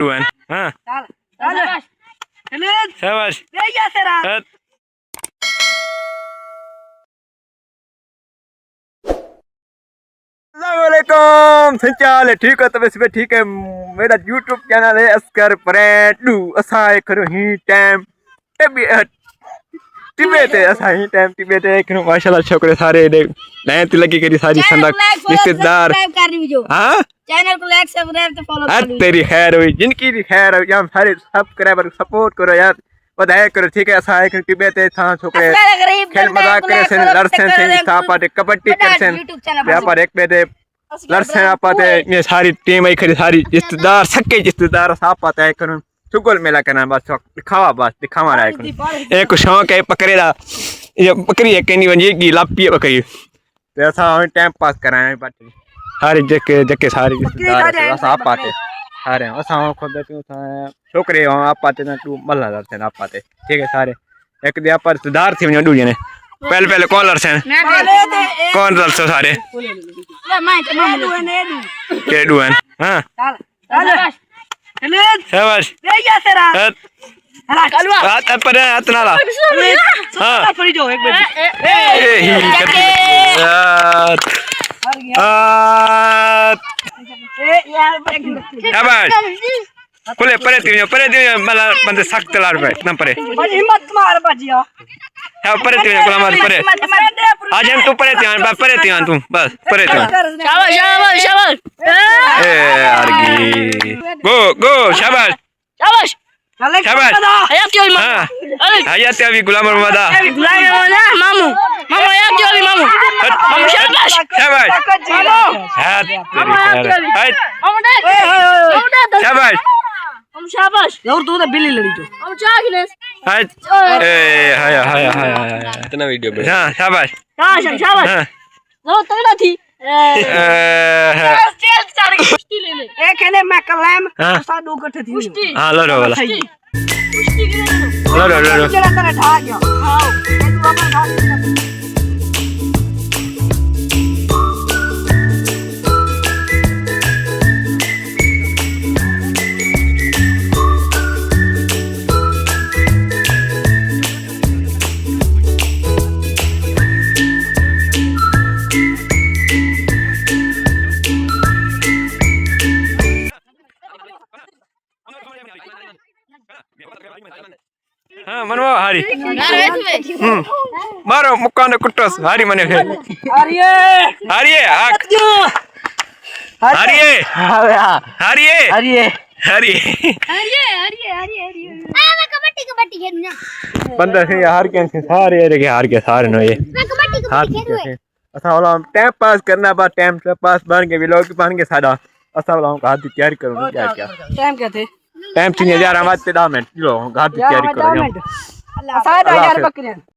Tuan. हाँ शाबाश अस्सलामुअलैकुम संचाल ठीक है तबे ठीक है मेरा यूट्यूब चैनल है अस्कर परेडू असा करो ही टाइम टिबे ते असा ही टाइम टिबे ते करो माशाल्लाह छोकरे सारे लाइन ते लगी करी सारी संदक रिश्तेदार हां चैनल को लाइक सब्सक्राइब तो फॉलो करो तेरी खैर हुई जिनकी भी खैर हो या सारे सब्सक्राइबर सपोर्ट करो यार बधाई करो ठीक है असा एक टिबे ते था छोकरे खेल मजाक करे से लड़से से सापाटे कबड्डी करसे यहाँ पर एक बेटे लड़से आपाते ये सारी टीम आई खड़ी सारी रिश्तेदार सके रिश्तेदार सापाते है करूं चुगल मेला करना बस दिखावा रहा है एक शौक है पकड़ेला ये बकरी है कहीं बन ये लापी बकरी तो ऐसा टाइम पास कराए बात सारे जके सारे रिश्तेदार आप आते सारे असा खुद छोकरे आप आते ना तू मल्ला लड़ते आप आते ठीक है सारे एक दे आप रिश्तेदार थे वञो दूजे ने पहले कौन लड़से कौन लड़से सारे के डुअन हां शाबाश हाथ पर हाथ नाला हां पड़ी जो एक शाबाश खुले परे तीन मला बंदे सख्त लाड़ पे ना परे हिम्मत मार बजिया हाँ परे तीन कोला मार परे आज हम तू परे तीन तू बस परे तीन शाबाश ए यार गो शाबाश शाबाश हयात क्यों हाँ हयात अभी गुलाम मोहम्मदा मामू हयात क्यों मामू शाबाश हाथ तेरी खैर शाबाश शाबाश और तू तो बिल्ली लड़ी जो हम चागिनेस हाय इतना वीडियो बना हां शाबाश शाबाश वो तगड़ा थी कुश्ती ले ले एक है मैं कलम साडू इकट्ठे थी कुश्ती हां लड़ो वाला कुश्ती लड़ो चला तेरा ढा गया हां तू अपन ढा हाँ मनवा हारी मारो मुक्कान कुट्टोस हारी मने फिर हारिए मैं कबड्डी खेलूंगा बंदा से हार के सारे रे हार के सारे नो ये मैं कबड्डी खेलूंगा असा वाला टाइम पास करना बा टाइम पास बन के व्लॉग बन के सादा असा वाला का हाथ तैयारी करूं क्या टाइम क्या थे टाइम 3000 आवाज पे 10 मिनट लो हाथ तैयारी करो अल्लाह 7000 बकरियां